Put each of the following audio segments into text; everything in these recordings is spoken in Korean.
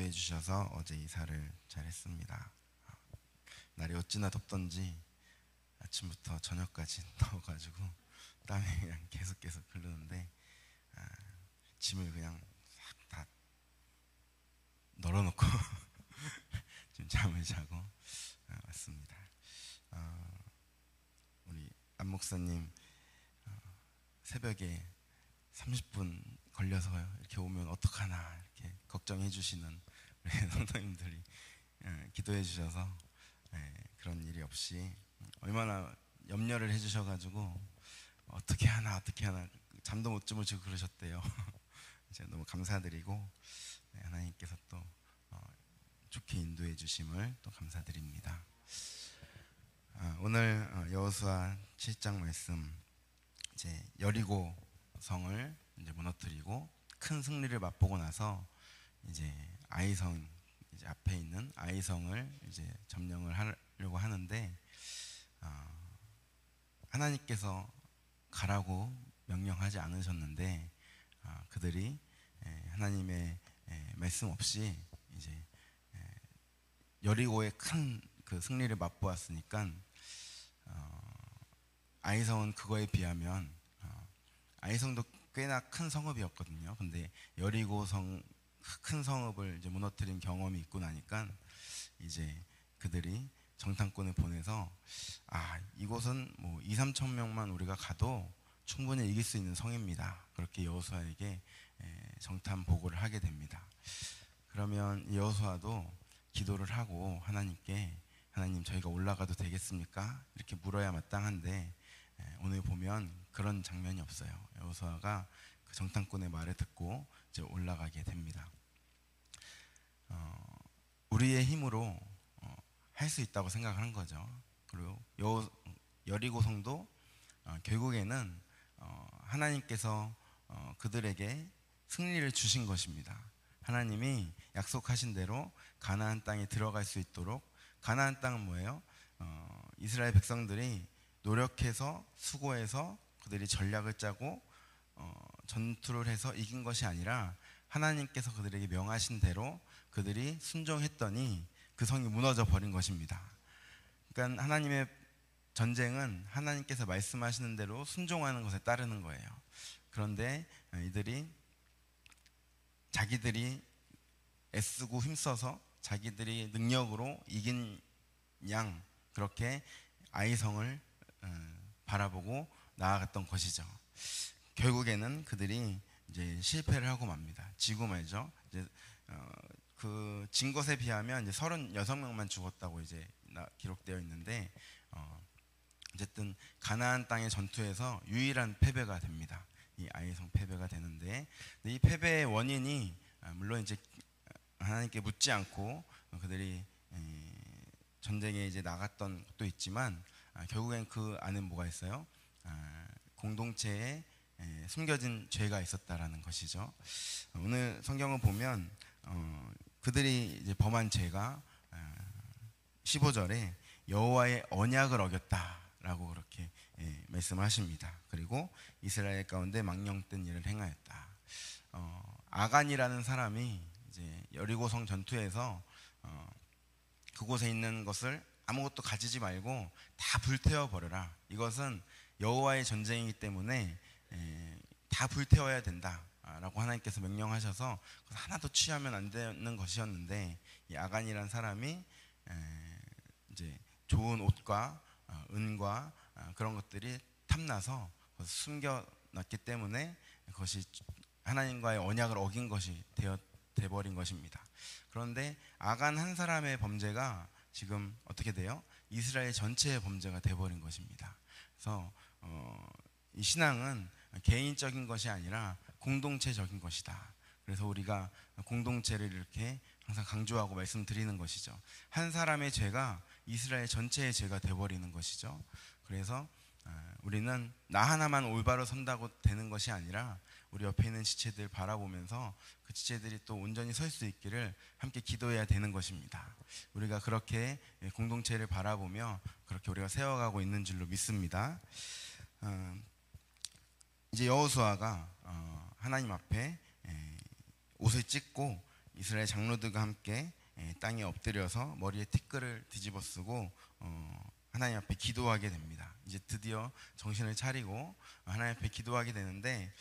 기도해 주셔서 어제 이사를 잘 했습니다. 날이 어찌나 덥던지 아침부터 저녁까지 더워가지고 땀이 그냥 계속 흐르는데 짐을 그냥 싹 다 널어놓고 지금 잠을 자고 왔습니다. 우리 안 목사님 새벽에 30분 걸려서 이렇게 오면 어떡하나 이렇게 걱정해 주시는 우리 성도님들이 기도해 주셔서 그런 일이 없이 얼마나 염려를 해 주셔가지고 어떻게 하나 잠도 못 주무시고 그러셨대요. 제가 너무 감사드리고 하나님께서 또 좋게 인도해 주심을 또 감사드립니다. 오늘 여호수아 7장 말씀, 이제 여리고 성을 이제 무너뜨리고 큰 승리를 맛보고 나서 이제 아이성, 이제 앞에 있는 아이성을 이제 점령을 하려고 하는데 하나님께서 가라고 명령하지 않으셨는데 그들이 하나님의 말씀 없이 이제 여리고의 큰 그 승리를 맛보았으니까 아이성은 그거에 비하면 아이성도 꽤나 큰 성읍이었거든요. 근데 여리고성 큰 성읍을 이제 무너뜨린 경험이 있고 나니까 이제 그들이 정탐꾼을 보내서 이곳은 뭐 2-3천 명만 우리가 가도 충분히 이길 수 있는 성입니다. 그렇게 여호수아에게 정탐 보고를 하게 됩니다. 그러면 여호수아도 기도를 하고 하나님께, 하나님 저희가 올라가도 되겠습니까? 이렇게 물어야 마땅한데 오늘 보면 그런 장면이 없어요. 여호수아가 그 정탐꾼의 말을 듣고 이제 올라가게 됩니다. 우리의 힘으로 할 수 있다고 생각을 한 거죠. 그리고 여리고 성도 결국에는 하나님께서 그들에게 승리를 주신 것입니다. 하나님이 약속하신 대로 가나안 땅에 들어갈 수 있도록, 가나안 땅은 뭐예요? 이스라엘 백성들이 노력해서 수고해서 그들이 전략을 짜고 전투를 해서 이긴 것이 아니라 하나님께서 그들에게 명하신 대로 그들이 순종했더니 그 성이 무너져 버린 것입니다. 그러니까 하나님의 전쟁은 하나님께서 말씀하시는 대로 순종하는 것에 따르는 거예요. 그런데 이들이 자기들이 애쓰고 힘써서 자기들이 능력으로 이긴 양 그렇게 아이성을 바라보고 나아갔던 것이죠. 결국에는 그들이 이제 실패를 하고 맙니다. 지고 말죠. 이제 그 진 것에 비하면 이제 36명만 죽었다고 이제 기록되어 있는데 어쨌든 가나안 땅의 전투에서 유일한 패배가 됩니다. 이 아이성 패배가 되는데, 이 패배의 원인이 물론 이제 하나님께 묻지 않고 그들이 전쟁에 이제 나갔던 것도 있지만 결국엔 그 안에 뭐가 있어요? 공동체에 숨겨진 죄가 있었다라는 것이죠. 오늘 성경을 보면 그들이 이제 범한 죄가 15절에 여호와의 언약을 어겼다라고 그렇게 말씀하십니다. 그리고 이스라엘 가운데 망령된 일을 행하였다. 아간이라는 사람이 이제 여리고성 전투에서 그곳에 있는 것을 아무것도 가지지 말고 다 불태워 버려라. 이것은 여호와의 전쟁이기 때문에 다 불태워야 된다라고 하나님께서 명령하셔서 하나도 취하면 안 되는 것이었는데, 이 아간이라는 사람이 이제 좋은 옷과 은과 그런 것들이 탐나서 숨겨놨기 때문에 그것이 하나님과의 언약을 어긴 것이 되어버린 것입니다. 그런데 아간 한 사람의 범죄가 지금 어떻게 돼요? 이스라엘 전체의 범죄가 되어버린 것입니다. 그래서 이 신앙은 개인적인 것이 아니라 공동체적인 것이다. 그래서 우리가 공동체를 이렇게 항상 강조하고 말씀드리는 것이죠. 한 사람의 죄가 이스라엘 전체의 죄가 되어버리는 것이죠. 그래서 우리는 나 하나만 올바로 선다고 되는 것이 아니라 우리 옆에 있는 지체들 바라보면서 그 지체들이 또 온전히 설 수 있기를 함께 기도해야 되는 것입니다. 우리가 그렇게 공동체를 바라보며 그렇게 우리가 세워가고 있는 줄로 믿습니다. 이제 여호수아가 하나님 앞에 옷을 찢고 이스라엘 장로들과 함께 땅에 엎드려서 머리에 티끌을 뒤집어 쓰고 하나님 앞에 기도하게 됩니다. 이제 드디어 정신을 차리고 하나님 앞에 기도하게 되는데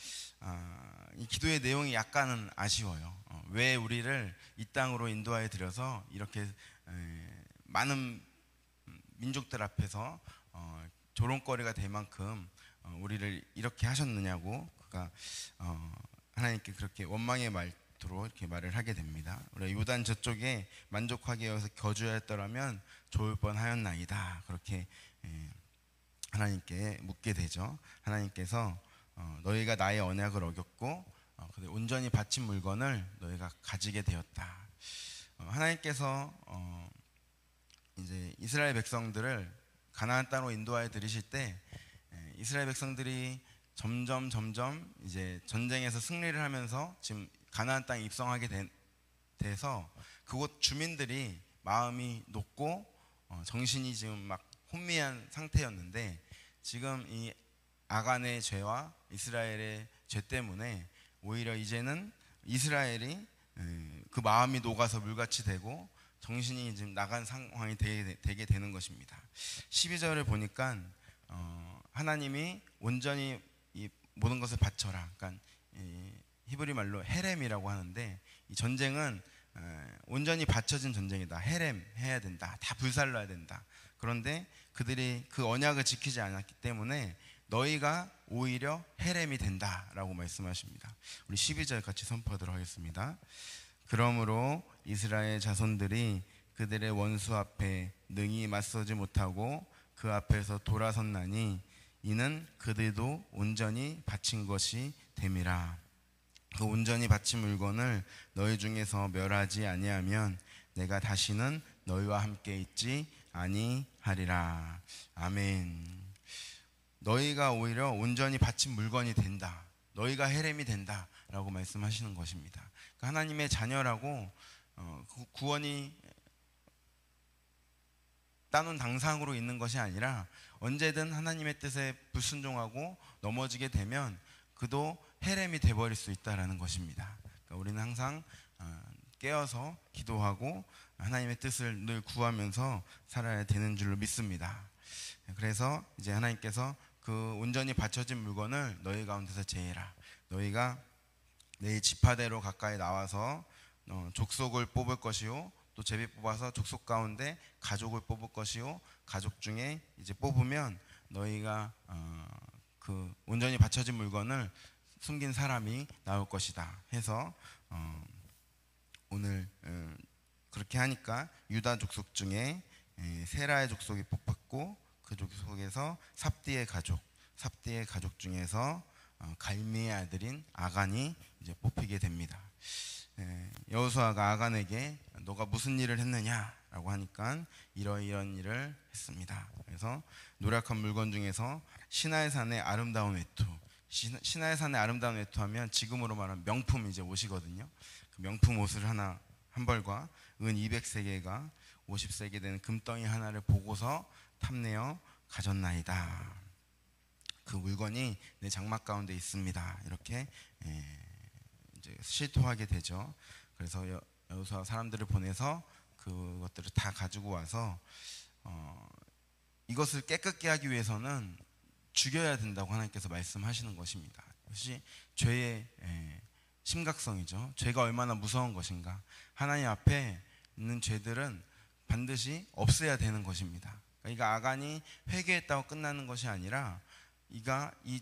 이 기도의 내용이 약간은 아쉬워요. 왜 우리를 이 땅으로 인도하여 들여서 이렇게 많은 민족들 앞에서 조롱거리가 될 만큼 우리를 이렇게 하셨느냐고 그가 하나님께 그렇게 원망의 말투로 이렇게 말을 하게 됩니다. 우리가 요단 저쪽에 만족하게 여기서 거주하였더라면 좋을 뻔하였나이다. 그렇게 하나님께 묻게 되죠. 하나님께서 너희가 나의 언약을 어겼고 온전히 바친 물건을 너희가 가지게 되었다. 하나님께서 이제 이스라엘 백성들을 가나안 땅으로 인도하여 들이실 때 이스라엘 백성들이 점점 이제 전쟁에서 승리를 하면서 지금 가나안 땅에 입성하게 돼서 그곳 주민들이 마음이 높고 정신이 지금 막 혼미한 상태였는데 지금 이 아간의 죄와 이스라엘의 죄 때문에 오히려 이제는 이스라엘이 그 마음이 녹아서 물같이 되고 정신이 지금 나간 상황이 되게 되는 것입니다. 12절을 보니까 하나님이 온전히 이 모든 것을 바쳐라. 그러니까 히브리 말로 헤렘이라고 하는데 이 전쟁은 온전히 바쳐진 전쟁이다. 헤렘 해야 된다. 다 불살라야 된다. 그런데 그들이 그 언약을 지키지 않았기 때문에 너희가 오히려 헤렘이 된다라고 말씀하십니다. 우리 12절 같이 선포하도록 하겠습니다. 그러므로 이스라엘 자손들이 그들의 원수 앞에 능히 맞서지 못하고 그 앞에서 돌아섰나니 이는 그들도 온전히 바친 것이 됨이라. 그 온전히 바친 물건을 너희 중에서 멸하지 아니하면 내가 다시는 너희와 함께 있지 아니하리라. 아멘. 너희가 오히려 온전히 바친 물건이 된다. 너희가 헤렘이 된다 라고 말씀하시는 것입니다. 그러니까 하나님의 자녀라고 구원이 따놓은 당상으로 있는 것이 아니라 언제든 하나님의 뜻에 불순종하고 넘어지게 되면 그도 헤렘이 돼버릴 수 있다는 것입니다. 그러니까 우리는 항상 깨어서 기도하고 하나님의 뜻을 늘 구하면서 살아야 되는 줄로 믿습니다. 그래서 이제 하나님께서 그 온전히 바쳐진 물건을 너희 가운데서 제해라. 너희가 내 지파대로 가까이 나와서 족속을 뽑을 것이요 또 제비 뽑아서 족속 가운데 가족을 뽑을 것이요 가족 중에 이제 뽑으면 너희가 그 온전히 바쳐진 물건을 숨긴 사람이 나올 것이다 해서 오늘 그렇게 하니까 유다 족속 중에 세라의 족속이 뽑혔고 그 족속에서 삽디의 가족 중에서 갈미의 아들인 아간이 이제 뽑히게 됩니다. 여호수아가 아간에게 너가 무슨 일을 했느냐라고 하니까 이러이러한 일을 했습니다. 그래서 노력한 물건 중에서 시나이 산의 아름다운 외투, 시나이 산의 아름다운 외투하면 지금으로 말하면 명품 이제 옷이거든요. 그 명품 옷을 하나 한 벌과 은 200세개가 50세개 되는 금덩이 하나를 보고서 탐내어 가졌나이다. 그 물건이 내 장막 가운데 있습니다. 이렇게 이제 실토하게 되죠. 그래서 여호수아 사람들을 보내서 그것들을 다 가지고 와서 이것을 깨끗게 하기 위해서는 죽여야 된다고 하나님께서 말씀하시는 것입니다. 이것이 죄의 심각성이죠. 죄가 얼마나 무서운 것인가. 하나님 앞에 있는 죄들은 반드시 없애야 되는 것입니다. 그러니까 아간이 회개했다고 끝나는 것이 아니라 이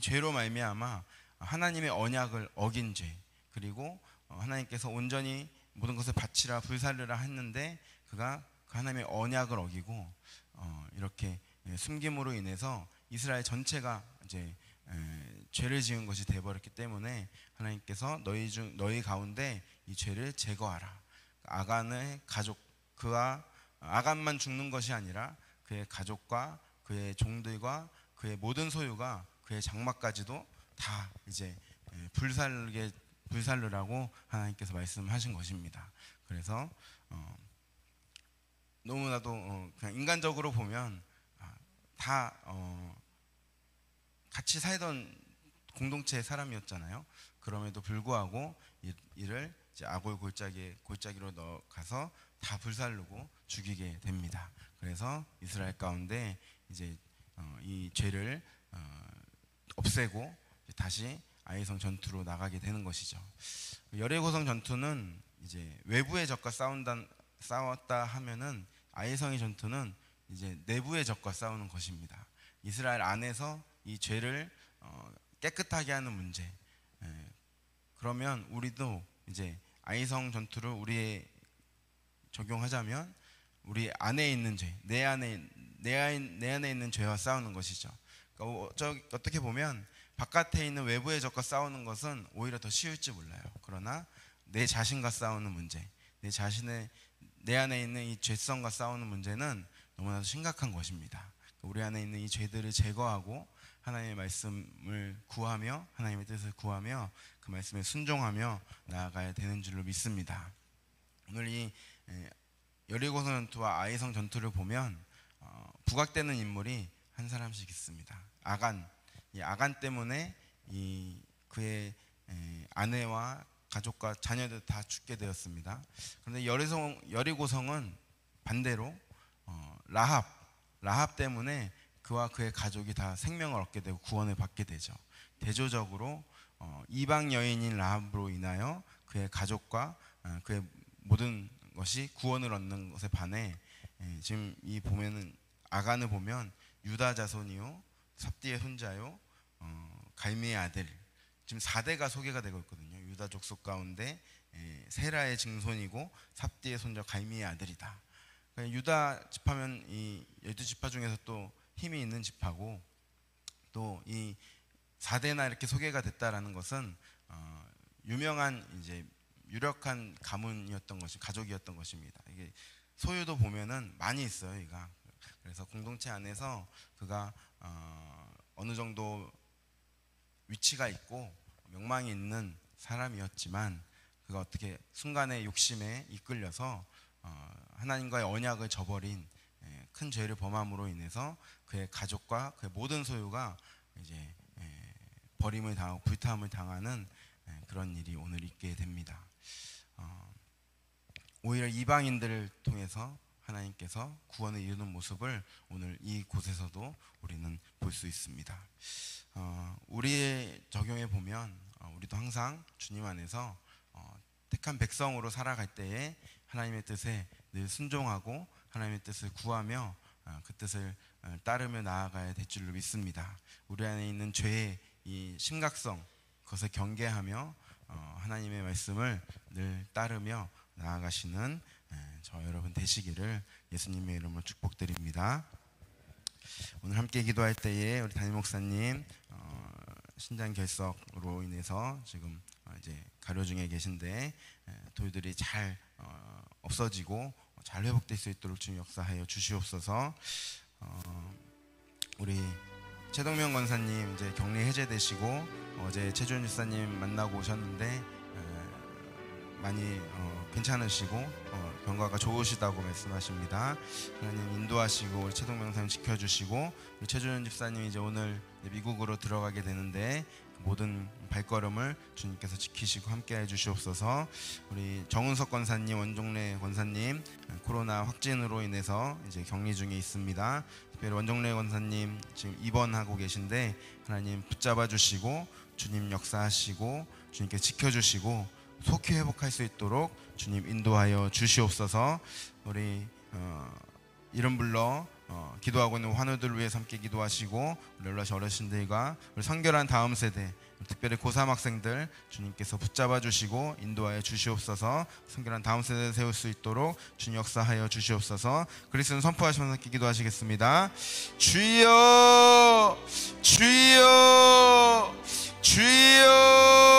죄로 말미암아 하나님의 언약을 어긴 죄, 그리고 하나님께서 온전히 모든 것을 바치라 불살르라 했는데 그가 그 하나님의 언약을 어기고 이렇게 숨김으로 인해서 이스라엘 전체가 이제 죄를 지은 것이 되어버렸기 때문에 하나님께서 너희 가운데 이 죄를 제거하라. 아간의 가족, 그와 아간만 죽는 것이 아니라 그의 가족과 그의 종들과 그의 모든 소유가 그의 장막까지도 다 이제 불살르라고 하나님께서 말씀하신 것입니다. 그래서 너무나도 그냥 인간적으로 보면 다 같이 살던 공동체의 사람이었잖아요. 그럼에도 불구하고 이를 이제 아골 골짜기로 가서 다 불살르고 죽이게 됩니다. 그래서 이스라엘 가운데 이제 이 죄를 없애고 다시 아이성 전투로 나가게 되는 것이죠. 여리고성 전투는 이제 외부의 적과 싸웠다 하면은 아이성의 전투는 이제 내부의 적과 싸우는 것입니다. 이스라엘 안에서 이 죄를 깨끗하게 하는 문제. 그러면 우리도 이제 아이성 전투를 우리에 적용하자면 우리 안에 있는 죄, 내 안에 있는 죄와 싸우는 것이죠. 그러니까 어떻게 보면 바깥에 있는 외부의 적과 싸우는 것은 오히려 더 쉬울지 몰라요. 그러나 내 자신과 싸우는 문제, 내 안에 있는 이 죄성과 싸우는 문제는 너무나도 심각한 것입니다. 우리 안에 있는 이 죄들을 제거하고 하나님의 말씀을 구하며 하나님의 뜻을 구하며 그 말씀에 순종하며 나아가야 되는 줄로 믿습니다. 오늘 이 여리고성 전투와 아이성 전투를 보면 부각되는 인물이 한 사람씩 있습니다. 이 아간 때문에 그의 아내와 가족과 자녀들 다 죽게 되었습니다. 그런데 여리고성은 반대로 라합 때문에 그와 그의 가족이 다 생명을 얻게 되고 구원을 받게 되죠. 대조적으로 이방 여인인 라합으로 인하여 그의 가족과 그의 모든 것이 구원을 얻는 것에 반해 지금 이 보면은 아간을 보면 유다 자손이요 삽디의 손자요 갈미의 아들, 지금 4대가 소개가 되고 있거든요. 유다 족속 가운데 세라의 증손이고 삽디의 손자 갈미의 아들이다. 그러니까 유다 지파면 이 12지파 중에서 또 힘이 있는 지파고 또 이 4대나 이렇게 소개가 됐다라는 것은 유명한 이제 유력한 가문이었던 가족이었던 것입니다. 이게 소유도 보면은 많이 있어요, 이가. 그래서 공동체 안에서 그가 어느 정도 위치가 있고 명망이 있는 사람이었지만 그가 어떻게 순간의 욕심에 이끌려서 하나님과의 언약을 저버린 큰 죄를 범함으로 인해서 그의 가족과 그의 모든 소유가 이제 버림을 당하고 불타임을 당하는 그런 일이 오늘 있게 됩니다. 오히려 이방인들을 통해서 하나님께서 구원을 이루는 모습을 오늘 이곳에서도 우리는 볼 수 있습니다. 우리의 적용해 보면 우리도 항상 주님 안에서 택한 백성으로 살아갈 때에 하나님의 뜻에 늘 순종하고 하나님의 뜻을 구하며 그 뜻을 따르며 나아가야 될 줄로 믿습니다. 우리 안에 있는 죄의 이 심각성, 그것을 경계하며 하나님의 말씀을 늘 따르며 나아가시는 저 여러분 되시기를 예수님의 이름으로 축복드립니다. 오늘 함께 기도할 때에 우리 담임 목사님 신장 결석으로 인해서 지금 이제 가려 중에 계신데 돌들이 잘 없어지고 잘 회복될 수 있도록 주님 역사하여 주시옵소서. 우리 최동명 권사님 이제 격리 해제되시고 어제 최준 집사님 만나고 오셨는데 많이 괜찮으시고 경과가 좋으시다고 말씀하십니다. 하나님 인도하시고 우리 최동명 사님 지켜주시고 우리 최준 집사님 이제 오늘 미국으로 들어가게 되는데 모든 발걸음을 주님께서 지키시고 함께해 주시옵소서. 우리 정은석 권사님, 원종래 권사님 코로나 확진으로 인해서 이제 격리 중에 있습니다. 특별히 원종래 권사님 지금 입원하고 계신데 하나님 붙잡아 주시고 주님 역사하시고 주님께 지켜주시고 속히 회복할 수 있도록 주님 인도하여 주시옵소서. 우리 이름 불러 기도하고 있는 환우들을 위해 함께 기도하시고 우리 연락시 어르신들과 우리 선결한 다음 세대 특별히 고3 학생들 주님께서 붙잡아 주시고 인도하여 주시옵소서. 선결한 다음 세대를 세울 수 있도록 주님 역사하여 주시옵소서. 그리스도는 선포하시면서 함께 기도하시겠습니다. 주여 주여 주여